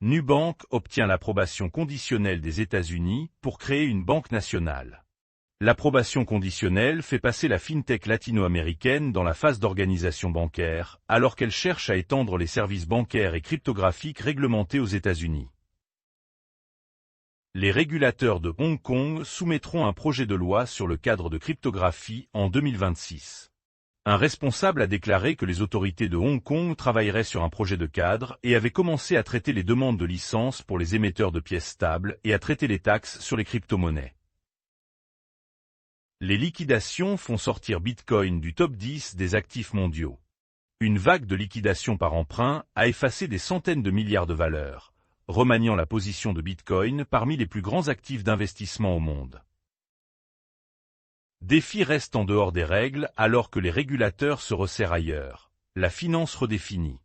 Nubank obtient l'approbation conditionnelle des États-Unis pour créer une banque nationale. L'approbation conditionnelle fait passer la fintech latino-américaine dans la phase d'organisation bancaire, alors qu'elle cherche à étendre les services bancaires et cryptographiques réglementés aux États-Unis. Les régulateurs de Hong Kong soumettront un projet de loi sur le cadre de cryptographie en 2026. Un responsable a déclaré que les autorités de Hong Kong travailleraient sur un projet de cadre et avaient commencé à traiter les demandes de licence pour les émetteurs de pièces stables et à traiter les taxes sur les crypto-monnaies. Les liquidations font sortir Bitcoin du top 10 des actifs mondiaux. Une vague de liquidation par emprunt a effacé des centaines de milliards de valeurs, remaniant la position de Bitcoin parmi les plus grands actifs d'investissement au monde. DeFi reste en dehors des règles alors que les régulateurs se resserrent ailleurs. La finance redéfinie.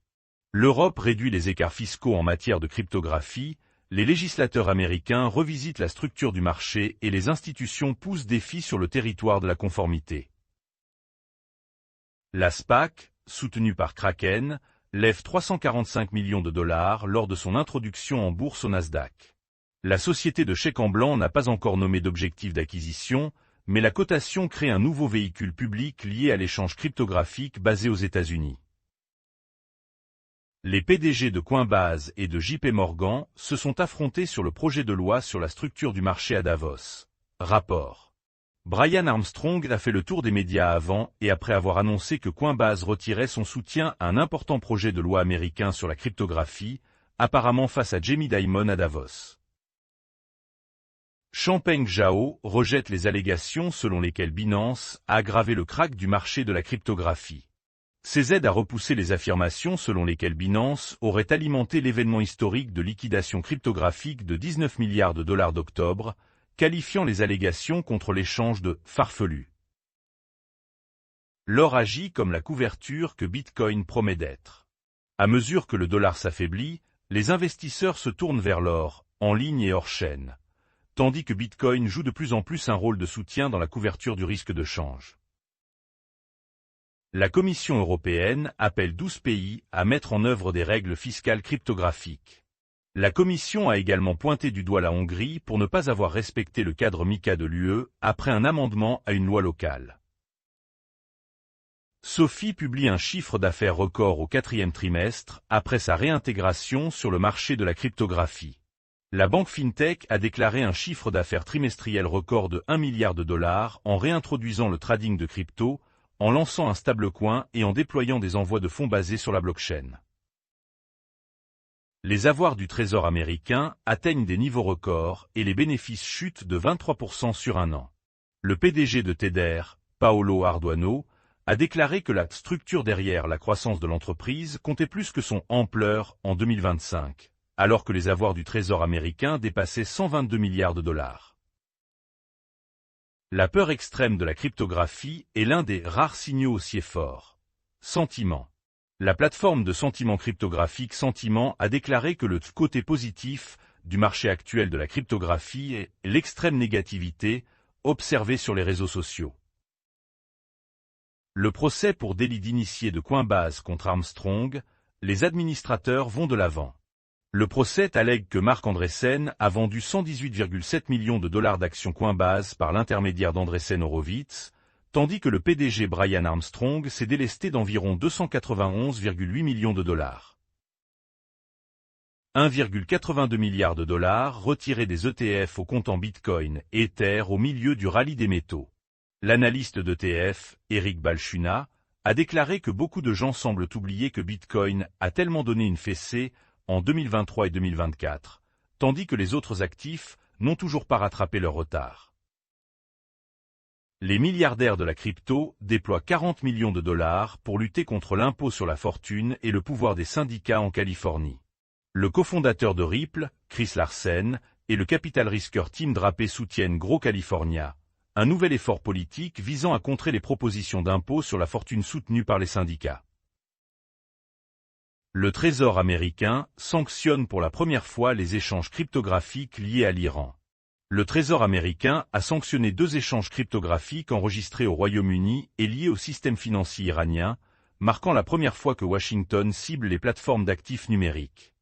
L'Europe réduit les écarts fiscaux en matière de cryptographie, les législateurs américains revisitent la structure du marché et les institutions poussent DeFi sur le territoire de la conformité. La SPAC, soutenue par Kraken, lève 345 millions de dollars lors de son introduction en bourse au Nasdaq. La société de chèque en blanc n'a pas encore nommé d'objectif d'acquisition, mais la cotation crée un nouveau véhicule public lié à l'échange cryptographique basé aux États-Unis. Les PDG de Coinbase et de JP Morgan se sont affrontés sur le projet de loi sur la structure du marché à Davos. Rapport. Brian Armstrong a fait le tour des médias avant et après avoir annoncé que Coinbase retirait son soutien à un important projet de loi américain sur la cryptographie, apparemment face à Jamie Dimon à Davos. Changpeng Zhao rejette les allégations selon lesquelles Binance a aggravé le krach du marché de la cryptographie. Ces aides à repousser les affirmations selon lesquelles Binance aurait alimenté l'événement historique de liquidation cryptographique de 19 milliards de dollars d'octobre, qualifiant les allégations contre l'échange de « farfelu ». L'or agit comme la couverture que Bitcoin promet d'être. À mesure que le dollar s'affaiblit, les investisseurs se tournent vers l'or, en ligne et hors chaîne, tandis que Bitcoin joue de plus en plus un rôle de soutien dans la couverture du risque de change. La Commission européenne appelle 12 pays à mettre en œuvre des règles fiscales cryptographiques. La Commission a également pointé du doigt la Hongrie pour ne pas avoir respecté le cadre MiCA de l'UE après un amendement à une loi locale. Sophie publie un chiffre d'affaires record au 4e trimestre après sa réintégration sur le marché de la cryptographie. La banque FinTech a déclaré un chiffre d'affaires trimestriel record de 1 milliard de dollars en réintroduisant le trading de crypto, en lançant un stablecoin et en déployant des envois de fonds basés sur la blockchain. Les avoirs du Trésor américain atteignent des niveaux records et les bénéfices chutent de 23% sur un an. Le PDG de Tether, Paolo Ardoino, a déclaré que la structure derrière la croissance de l'entreprise comptait plus que son ampleur en 2025, alors que les avoirs du Trésor américain dépassaient 122 milliards de dollars. La peur extrême de la cryptographie est l'un des rares signaux haussiers forts. Sentiment. La plateforme de sentiment cryptographique Sentiment a déclaré que le côté positif du marché actuel de la cryptographie est l'extrême négativité observée sur les réseaux sociaux. Le procès pour délit d'initié de Coinbase contre Armstrong, les administrateurs vont de l'avant. Le procès allègue que Marc Andreessen a vendu 118,7 millions de dollars d'actions Coinbase par l'intermédiaire d'Andreessen Horowitz, tandis que le PDG Brian Armstrong s'est délesté d'environ 291,8 millions de dollars. 1,82 milliard de dollars retirés des ETF au comptant Bitcoin et Ether au milieu du rallye des métaux. L'analyste d'ETF, Eric Balchunas, a déclaré que beaucoup de gens semblent oublier que Bitcoin a tellement donné une fessée en 2023 et 2024, tandis que les autres actifs n'ont toujours pas rattrapé leur retard. Les milliardaires de la crypto déploient 40 millions de dollars pour lutter contre l'impôt sur la fortune et le pouvoir des syndicats en Californie. Le cofondateur de Ripple, Chris Larsen, et le capital risqueur Tim Drape soutiennent Grow California, un nouvel effort politique visant à contrer les propositions d'impôt sur la fortune soutenues par les syndicats. Le Trésor américain sanctionne pour la première fois les échanges cryptographiques liés à l'Iran. Le Trésor américain a sanctionné 2 échanges cryptographiques enregistrés au Royaume-Uni et liés au système financier iranien, marquant la première fois que Washington cible les plateformes d'actifs numériques.